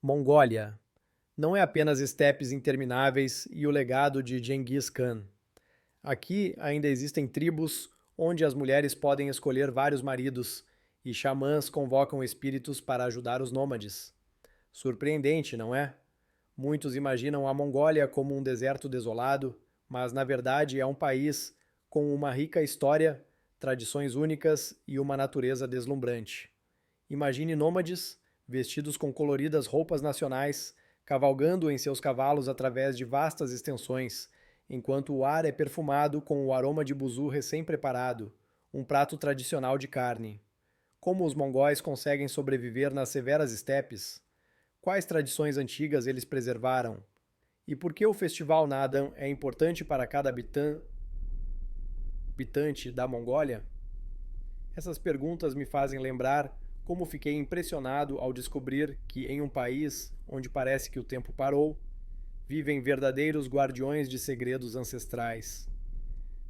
Mongólia não é apenas estepes intermináveis e o legado de Genghis Khan. Aqui ainda existem tribos onde as mulheres podem escolher vários maridos e xamãs convocam espíritos para ajudar os nômades. Surpreendente, não é? Muitos imaginam a Mongólia como um deserto desolado, mas na verdade é um país com uma rica história, tradições únicas e uma natureza deslumbrante. Imagine nômades, vestidos com coloridas roupas nacionais, cavalgando em seus cavalos através de vastas extensões, enquanto o ar é perfumado com o aroma de buzu recém-preparado, um prato tradicional de carne. Como os mongóis conseguem sobreviver nas severas estepes? Quais tradições antigas eles preservaram? E por que o Festival Naadam é importante para cada habitante da Mongólia? Essas perguntas me fazem lembrar como fiquei impressionado ao descobrir que, em um país onde parece que o tempo parou, vivem verdadeiros guardiões de segredos ancestrais.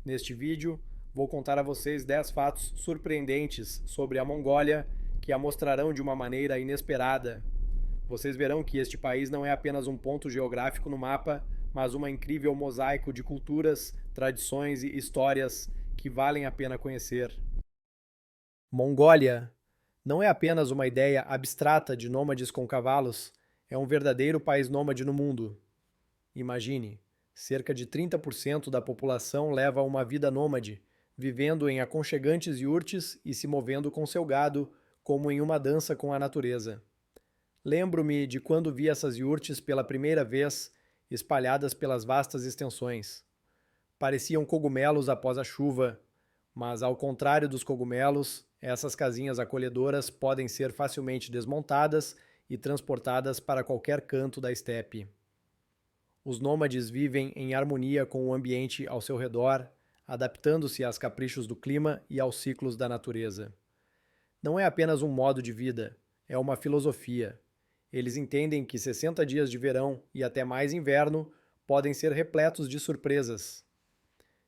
Neste vídeo, vou contar a vocês 10 fatos surpreendentes sobre a Mongólia que a mostrarão de uma maneira inesperada. Vocês verão que este país não é apenas um ponto geográfico no mapa, mas uma incrível mosaico de culturas, tradições e histórias que valem a pena conhecer. Mongólia não é apenas uma ideia abstrata de nômades com cavalos, é um verdadeiro país nômade no mundo. Imagine, cerca de 30% da população leva uma vida nômade, vivendo em aconchegantes iurtes e se movendo com seu gado, como em uma dança com a natureza. Lembro-me de quando vi essas iurtes pela primeira vez, espalhadas pelas vastas extensões. Pareciam cogumelos após a chuva, mas ao contrário dos cogumelos, essas casinhas acolhedoras podem ser facilmente desmontadas e transportadas para qualquer canto da estepe. Os nômades vivem em harmonia com o ambiente ao seu redor, adaptando-se aos caprichos do clima e aos ciclos da natureza. Não é apenas um modo de vida, é uma filosofia. Eles entendem que 60 dias de verão e até mais inverno podem ser repletos de surpresas.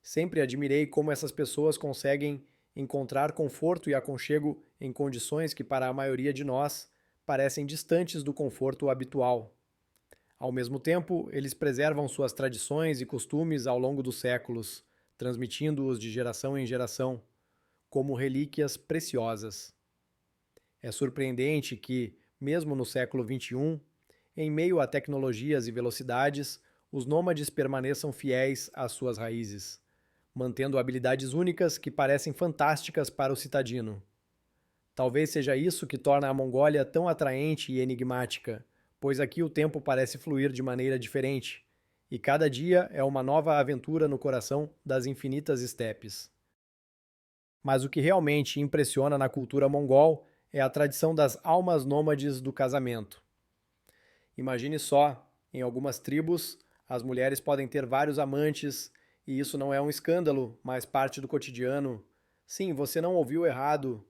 Sempre admirei como essas pessoas conseguem encontrar conforto e aconchego em condições que, para a maioria de nós, parecem distantes do conforto habitual. Ao mesmo tempo, eles preservam suas tradições e costumes ao longo dos séculos, transmitindo-os de geração em geração, como relíquias preciosas. É surpreendente que, mesmo no século XXI, em meio a tecnologias e velocidades, os nômades permaneçam fiéis às suas raízes, mantendo habilidades únicas que parecem fantásticas para o citadino. Talvez seja isso que torna a Mongólia tão atraente e enigmática, pois aqui o tempo parece fluir de maneira diferente, e cada dia é uma nova aventura no coração das infinitas estepes. Mas o que realmente impressiona na cultura mongol é a tradição das almas nômades do casamento. Imagine só, em algumas tribos, as mulheres podem ter vários amantes, e isso não é um escândalo, mas parte do cotidiano. Sim, você não ouviu errado.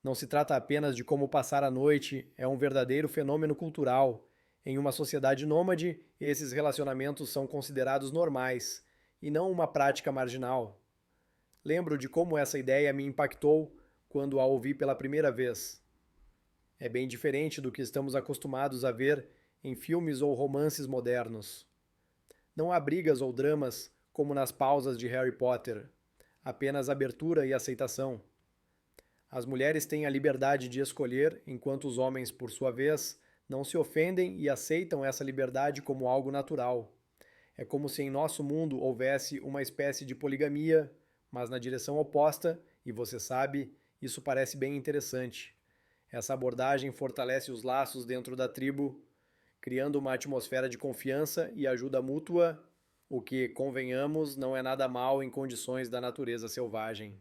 Não se trata apenas de como passar a noite, é um verdadeiro fenômeno cultural. Em uma sociedade nômade, esses relacionamentos são considerados normais, e não uma prática marginal. Lembro de como essa ideia me impactou quando a ouvi pela primeira vez. É bem diferente do que estamos acostumados a ver em filmes ou romances modernos. Não há brigas ou dramas como nas pausas de Harry Potter, apenas abertura e aceitação. As mulheres têm a liberdade de escolher, enquanto os homens, por sua vez, não se ofendem e aceitam essa liberdade como algo natural. É como se em nosso mundo houvesse uma espécie de poligamia, mas na direção oposta, e você sabe, isso parece bem interessante. Essa abordagem fortalece os laços dentro da tribo, criando uma atmosfera de confiança e ajuda mútua, o que, convenhamos, não é nada mal em condições da natureza selvagem.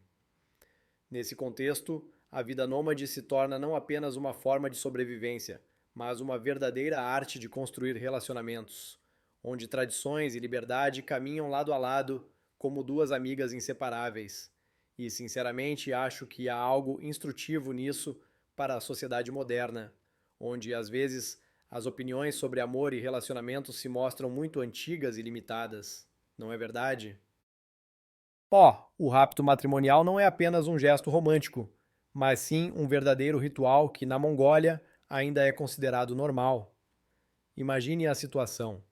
Nesse contexto, a vida nômade se torna não apenas uma forma de sobrevivência, mas uma verdadeira arte de construir relacionamentos, onde tradições e liberdade caminham lado a lado como duas amigas inseparáveis. E, sinceramente, acho que há algo instrutivo nisso para a sociedade moderna, onde, às vezes, as opiniões sobre amor e relacionamentos se mostram muito antigas e limitadas. Não é verdade? O rapto matrimonial não é apenas um gesto romântico, mas sim um verdadeiro ritual que, na Mongólia, ainda é considerado normal. Imagine a situação.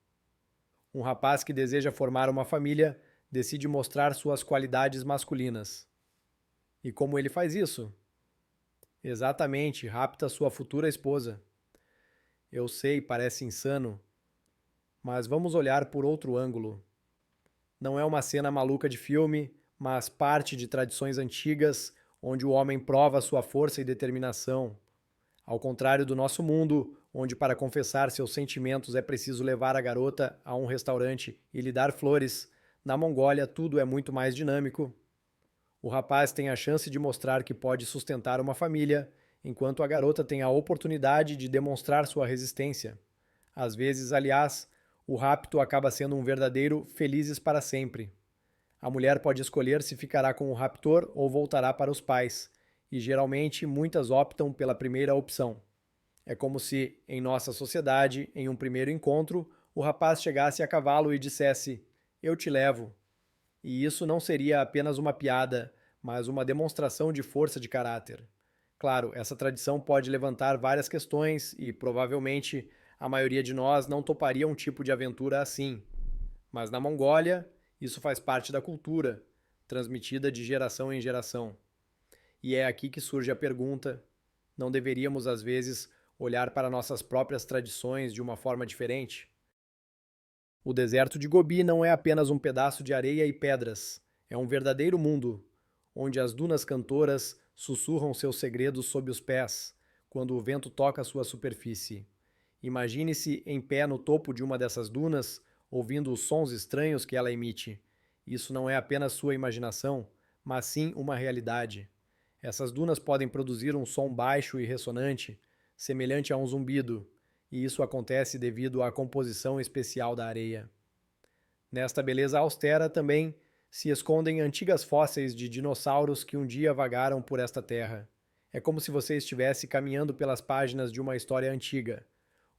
Um rapaz que deseja formar uma família decide mostrar suas qualidades masculinas. E como ele faz isso? Exatamente, rapta sua futura esposa. Eu sei, parece insano, mas vamos olhar por outro ângulo. Não é uma cena maluca de filme, mas parte de tradições antigas onde o homem prova sua força e determinação. Ao contrário do nosso mundo, onde para confessar seus sentimentos é preciso levar a garota a um restaurante e lhe dar flores, na Mongólia tudo é muito mais dinâmico. O rapaz tem a chance de mostrar que pode sustentar uma família, enquanto a garota tem a oportunidade de demonstrar sua resistência. Às vezes, aliás, o rapto acaba sendo um verdadeiro felizes para sempre. A mulher pode escolher se ficará com o raptor ou voltará para os pais, e geralmente muitas optam pela primeira opção. É como se, em nossa sociedade, em um primeiro encontro, o rapaz chegasse a cavalo e dissesse: "Eu te levo". E isso não seria apenas uma piada, mas uma demonstração de força de caráter. Claro, essa tradição pode levantar várias questões e provavelmente a maioria de nós não toparia um tipo de aventura assim. Mas na Mongólia, isso faz parte da cultura, transmitida de geração em geração. E é aqui que surge a pergunta: não deveríamos, às vezes, olhar para nossas próprias tradições de uma forma diferente? O deserto de Gobi não é apenas um pedaço de areia e pedras, é um verdadeiro mundo, onde as dunas cantoras sussurram seus segredos sob os pés, quando o vento toca sua superfície. Imagine-se em pé no topo de uma dessas dunas, ouvindo os sons estranhos que ela emite. Isso não é apenas sua imaginação, mas sim uma realidade. Essas dunas podem produzir um som baixo e ressonante, semelhante a um zumbido, e isso acontece devido à composição especial da areia. Nesta beleza austera também se escondem antigas fósseis de dinossauros que um dia vagaram por esta terra. É como se você estivesse caminhando pelas páginas de uma história antiga,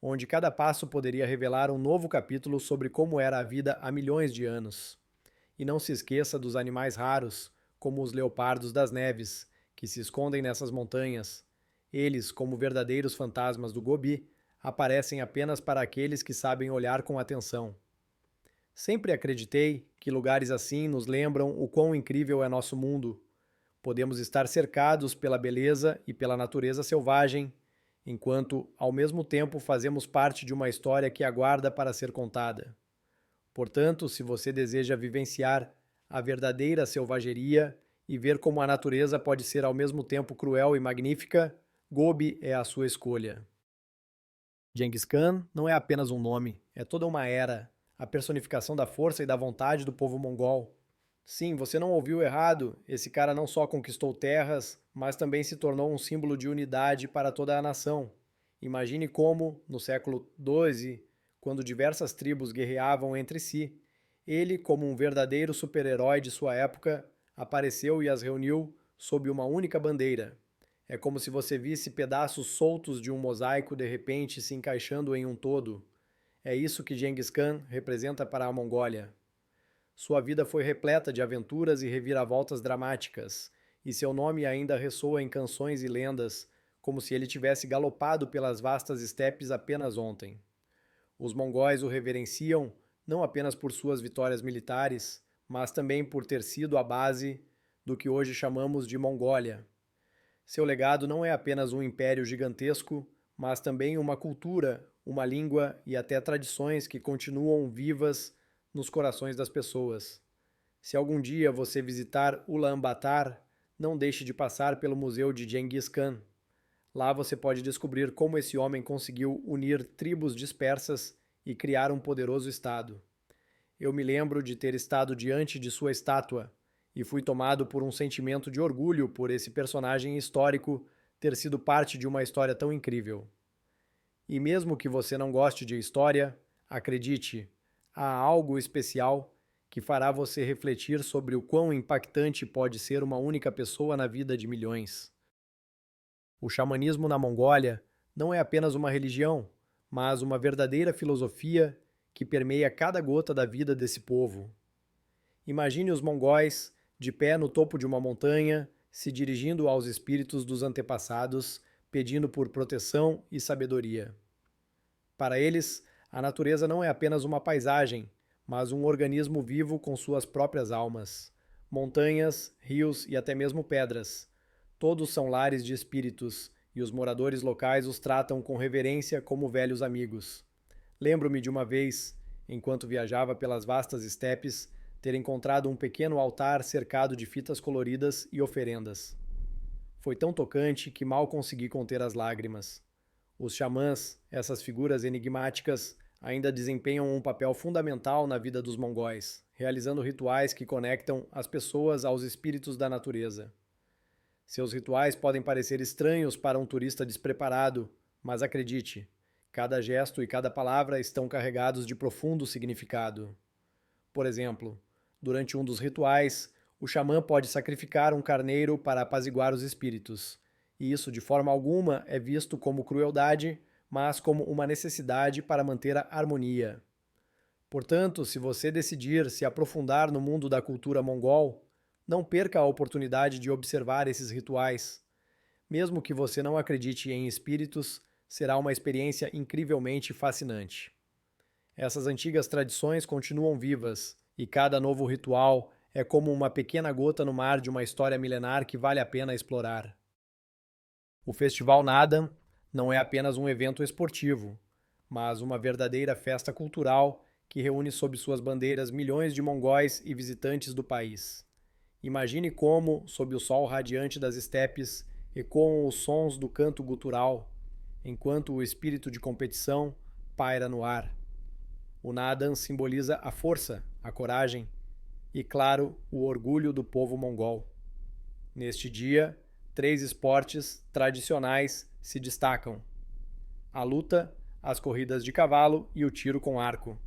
onde cada passo poderia revelar um novo capítulo sobre como era a vida há milhões de anos. E não se esqueça dos animais raros, como os leopardos das neves, que se escondem nessas montanhas. Eles, como verdadeiros fantasmas do Gobi, aparecem apenas para aqueles que sabem olhar com atenção. Sempre acreditei que lugares assim nos lembram o quão incrível é nosso mundo. Podemos estar cercados pela beleza e pela natureza selvagem, enquanto, ao mesmo tempo, fazemos parte de uma história que aguarda para ser contada. Portanto, se você deseja vivenciar a verdadeira selvageria e ver como a natureza pode ser ao mesmo tempo cruel e magnífica, Gobi é a sua escolha. Genghis Khan não é apenas um nome, é toda uma era, a personificação da força e da vontade do povo mongol. Sim, você não ouviu errado, esse cara não só conquistou terras, mas também se tornou um símbolo de unidade para toda a nação. Imagine como, no século XII, quando diversas tribos guerreavam entre si, ele, como um verdadeiro super-herói de sua época, apareceu e as reuniu sob uma única bandeira. É como se você visse pedaços soltos de um mosaico de repente se encaixando em um todo. É isso que Genghis Khan representa para a Mongólia. Sua vida foi repleta de aventuras e reviravoltas dramáticas, e seu nome ainda ressoa em canções e lendas, como se ele tivesse galopado pelas vastas estepes apenas ontem. Os mongóis o reverenciam não apenas por suas vitórias militares, mas também por ter sido a base do que hoje chamamos de Mongólia. Seu legado não é apenas um império gigantesco, mas também uma cultura, uma língua e até tradições que continuam vivas nos corações das pessoas. Se algum dia você visitar Ulaanbaatar, não deixe de passar pelo Museu de Genghis Khan. Lá você pode descobrir como esse homem conseguiu unir tribos dispersas e criar um poderoso estado. Eu me lembro de ter estado diante de sua estátua e fui tomado por um sentimento de orgulho por esse personagem histórico ter sido parte de uma história tão incrível. E mesmo que você não goste de história, acredite, há algo especial que fará você refletir sobre o quão impactante pode ser uma única pessoa na vida de milhões. O xamanismo na Mongólia não é apenas uma religião, mas uma verdadeira filosofia que permeia cada gota da vida desse povo. Imagine os mongóis de pé no topo de uma montanha, se dirigindo aos espíritos dos antepassados, pedindo por proteção e sabedoria. Para eles, A natureza não é apenas uma paisagem, mas um organismo vivo com suas próprias almas. Montanhas, rios e até mesmo pedras. Todos são lares de espíritos, e os moradores locais os tratam com reverência como velhos amigos. Lembro-me de uma vez, enquanto viajava pelas vastas estepes, ter encontrado um pequeno altar cercado de fitas coloridas e oferendas. Foi tão tocante que mal consegui conter as lágrimas. Os xamãs, essas figuras enigmáticas, ainda desempenham um papel fundamental na vida dos mongóis, realizando rituais que conectam as pessoas aos espíritos da natureza. Seus rituais podem parecer estranhos para um turista despreparado, mas acredite, cada gesto e cada palavra estão carregados de profundo significado. Por exemplo, durante um dos rituais, o xamã pode sacrificar um carneiro para apaziguar os espíritos, e isso de forma alguma é visto como crueldade, mas como uma necessidade para manter a harmonia. Portanto, se você decidir se aprofundar no mundo da cultura mongol, não perca a oportunidade de observar esses rituais. Mesmo que você não acredite em espíritos, será uma experiência incrivelmente fascinante. Essas antigas tradições continuam vivas, e cada novo ritual é como uma pequena gota no mar de uma história milenar que vale a pena explorar. O Festival Naadam não é apenas um evento esportivo, mas uma verdadeira festa cultural que reúne sob suas bandeiras milhões de mongóis e visitantes do país. Imagine como, sob o sol radiante das estepes, ecoam os sons do canto gutural, enquanto o espírito de competição paira no ar. O Naadam simboliza a força, a coragem e, claro, o orgulho do povo mongol. Neste dia, 3 esportes tradicionais se destacam: a luta, as corridas de cavalo e o tiro com arco.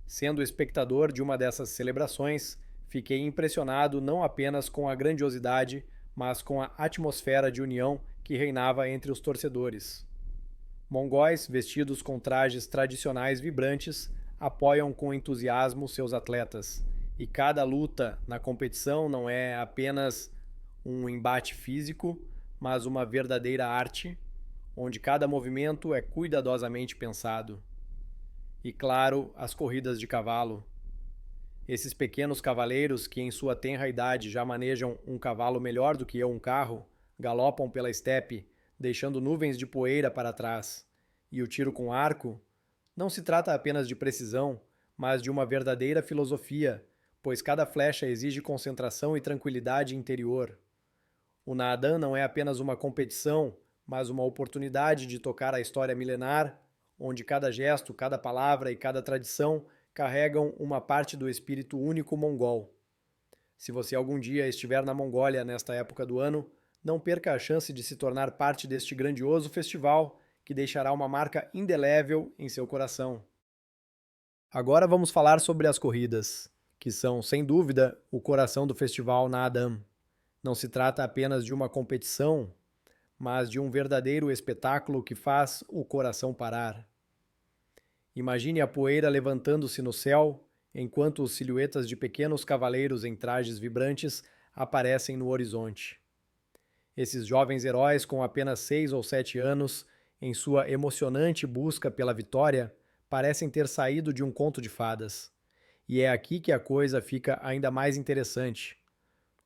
Sendo espectador de uma dessas celebrações, fiquei impressionado não apenas com a grandiosidade, mas com a atmosfera de união que reinava entre os torcedores. Mongóis, vestidos com trajes tradicionais vibrantes, apoiam com entusiasmo seus atletas, e cada luta na competição não é apenas um embate físico, mas uma verdadeira arte, onde cada movimento é cuidadosamente pensado. E claro, as corridas de cavalo. Esses pequenos cavaleiros que em sua tenra idade já manejam um cavalo melhor do que um carro, galopam pela estepe, deixando nuvens de poeira para trás. E o tiro com arco não se trata apenas de precisão, mas de uma verdadeira filosofia, pois cada flecha exige concentração e tranquilidade interior. O Naadam não é apenas uma competição, mas uma oportunidade de tocar a história milenar, onde cada gesto, cada palavra e cada tradição carregam uma parte do espírito único mongol. Se você algum dia estiver na Mongólia nesta época do ano, não perca a chance de se tornar parte deste grandioso festival que deixará uma marca indelével em seu coração. Agora vamos falar sobre as corridas, que são, sem dúvida, o coração do festival Naadam. Não se trata apenas de uma competição, mas de um verdadeiro espetáculo que faz o coração parar. Imagine a poeira levantando-se no céu, enquanto silhuetas de pequenos cavaleiros em trajes vibrantes aparecem no horizonte. Esses jovens heróis, com apenas 6 ou 7 anos, em sua emocionante busca pela vitória, parecem ter saído de um conto de fadas. E é aqui que a coisa fica ainda mais interessante.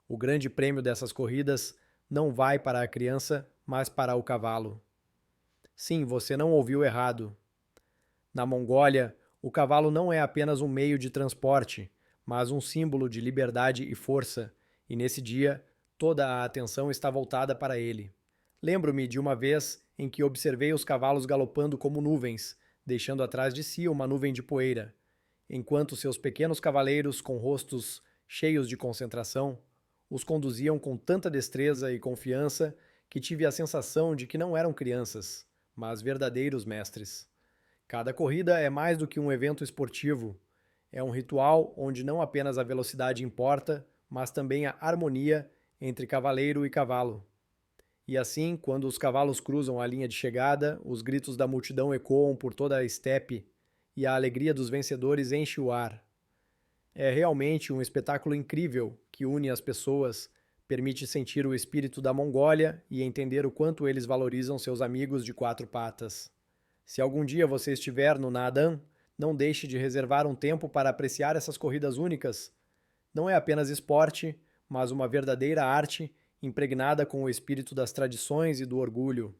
O grande prêmio dessas corridas não vai para a criança, mas para o cavalo. Sim, você não ouviu errado. Na Mongólia, o cavalo não é apenas um meio de transporte, mas um símbolo de liberdade e força, e nesse dia toda a atenção está voltada para ele. Lembro-me de uma vez em que observei os cavalos galopando como nuvens, deixando atrás de si uma nuvem de poeira, enquanto seus pequenos cavaleiros, com rostos cheios de concentração, os conduziam com tanta destreza e confiança que tive a sensação de que não eram crianças, mas verdadeiros mestres. Cada corrida é mais do que um evento esportivo. É um ritual onde não apenas a velocidade importa, mas também a harmonia entre cavaleiro e cavalo. E assim, quando os cavalos cruzam a linha de chegada, os gritos da multidão ecoam por toda a estepe e a alegria dos vencedores enche o ar. É realmente um espetáculo incrível que une as pessoas, permite sentir o espírito da Mongólia e entender o quanto eles valorizam seus amigos de 4 patas. Se algum dia você estiver no Naadam, não deixe de reservar um tempo para apreciar essas corridas únicas. Não é apenas esporte, mas uma verdadeira arte impregnada com o espírito das tradições e do orgulho.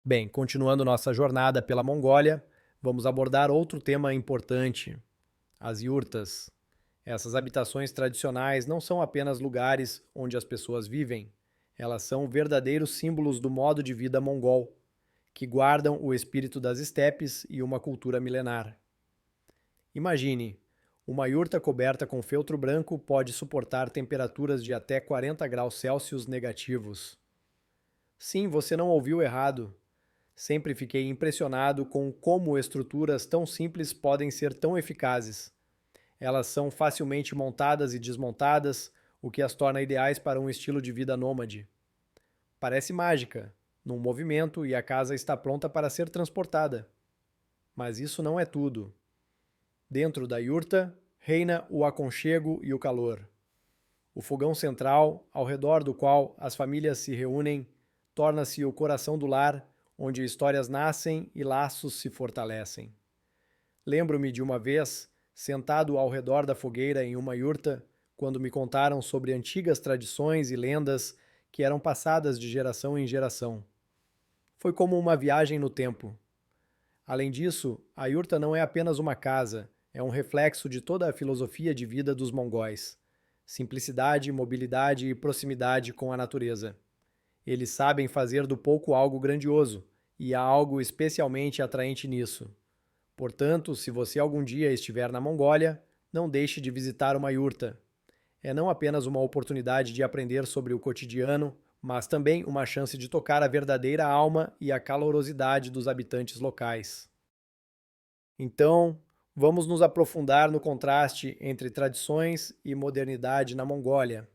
Bem, continuando nossa jornada pela Mongólia, vamos abordar outro tema importante: as yurtas. Essas habitações tradicionais não são apenas lugares onde as pessoas vivem, elas são verdadeiros símbolos do modo de vida mongol, que guardam o espírito das estepes e uma cultura milenar. Imagine, uma yurta coberta com feltro branco pode suportar temperaturas de até 40 graus Celsius negativos. Sim, você não ouviu errado. Sempre fiquei impressionado com como estruturas tão simples podem ser tão eficazes. Elas são facilmente montadas e desmontadas, o que as torna ideais para um estilo de vida nômade. Parece mágica, num movimento e a casa está pronta para ser transportada. Mas isso não é tudo. Dentro da yurta, reina o aconchego e o calor. O fogão central, ao redor do qual as famílias se reúnem, torna-se o coração do lar, onde histórias nascem e laços se fortalecem. Lembro-me de uma vez, sentado ao redor da fogueira em uma yurta, quando me contaram sobre antigas tradições e lendas que eram passadas de geração em geração. Foi como uma viagem no tempo. Além disso, a yurta não é apenas uma casa, é um reflexo de toda a filosofia de vida dos mongóis. Simplicidade, mobilidade e proximidade com a natureza. Eles sabem fazer do pouco algo grandioso, e há algo especialmente atraente nisso. Portanto, se você algum dia estiver na Mongólia, não deixe de visitar uma yurta. É não apenas uma oportunidade de aprender sobre o cotidiano, mas também uma chance de tocar a verdadeira alma e a calorosidade dos habitantes locais. Então, vamos nos aprofundar no contraste entre tradições e modernidade na Mongólia.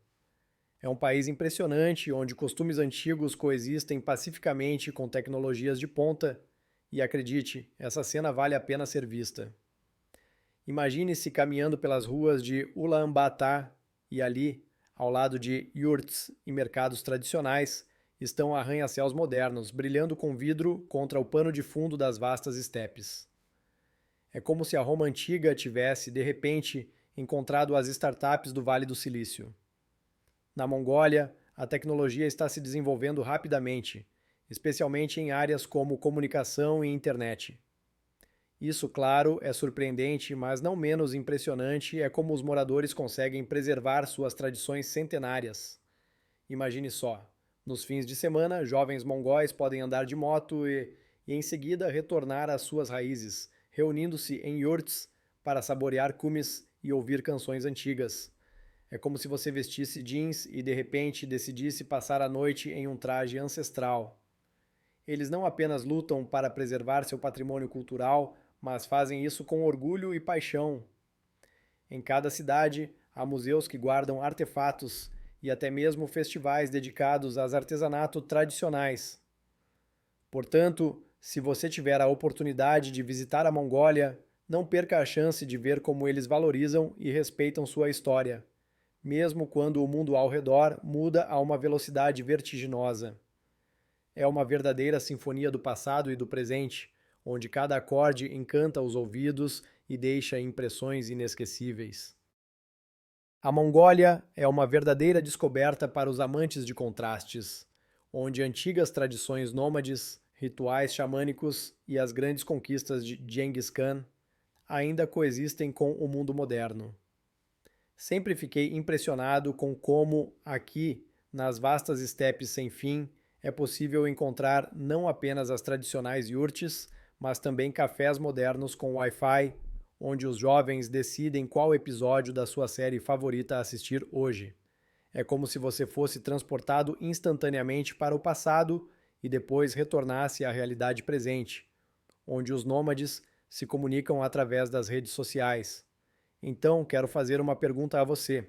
É um país impressionante onde costumes antigos coexistem pacificamente com tecnologias de ponta, e acredite, essa cena vale a pena ser vista. Imagine-se caminhando pelas ruas de Ulaanbaatar e ali, ao lado de yurts e mercados tradicionais, estão arranha-céus modernos, brilhando com vidro contra o pano de fundo das vastas estepes. É como se a Roma antiga tivesse, de repente, encontrado as startups do Vale do Silício. Na Mongólia, a tecnologia está se desenvolvendo rapidamente, especialmente em áreas como comunicação e internet. Isso, claro, é surpreendente, mas não menos impressionante é como os moradores conseguem preservar suas tradições centenárias. Imagine só: nos fins de semana, jovens mongóis podem andar de moto e em seguida retornar às suas raízes, reunindo-se em yurts para saborear cumes e ouvir canções antigas. É como se você vestisse jeans e de repente decidisse passar a noite em um traje ancestral. Eles não apenas lutam para preservar seu patrimônio cultural, mas fazem isso com orgulho e paixão. Em cada cidade, há museus que guardam artefatos e até mesmo festivais dedicados aos artesanato tradicionais. Portanto, se você tiver a oportunidade de visitar a Mongólia, não perca a chance de ver como eles valorizam e respeitam sua história, mesmo quando o mundo ao redor muda a uma velocidade vertiginosa. É uma verdadeira sinfonia do passado e do presente, onde cada acorde encanta os ouvidos e deixa impressões inesquecíveis. A Mongólia é uma verdadeira descoberta para os amantes de contrastes, onde antigas tradições nômades, rituais xamânicos e as grandes conquistas de Genghis Khan ainda coexistem com o mundo moderno. Sempre fiquei impressionado com como, aqui, nas vastas estepes sem fim, é possível encontrar não apenas as tradicionais yurts, mas também cafés modernos com Wi-Fi, onde os jovens decidem qual episódio da sua série favorita assistir hoje. É como se você fosse transportado instantaneamente para o passado e depois retornasse à realidade presente, onde os nômades se comunicam através das redes sociais. Então, quero fazer uma pergunta a você.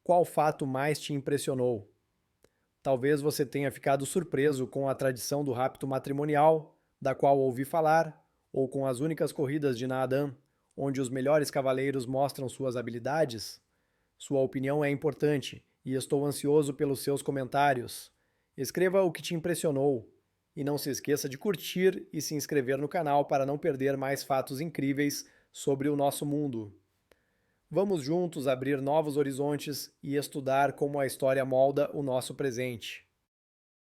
Qual fato mais te impressionou? Talvez você tenha ficado surpreso com a tradição do rapto matrimonial, da qual ouvi falar, ou com as únicas corridas de Naadam, onde os melhores cavaleiros mostram suas habilidades? Sua opinião é importante e estou ansioso pelos seus comentários. Escreva o que te impressionou e não se esqueça de curtir e se inscrever no canal para não perder mais fatos incríveis sobre o nosso mundo. Vamos juntos abrir novos horizontes e estudar como a história molda o nosso presente.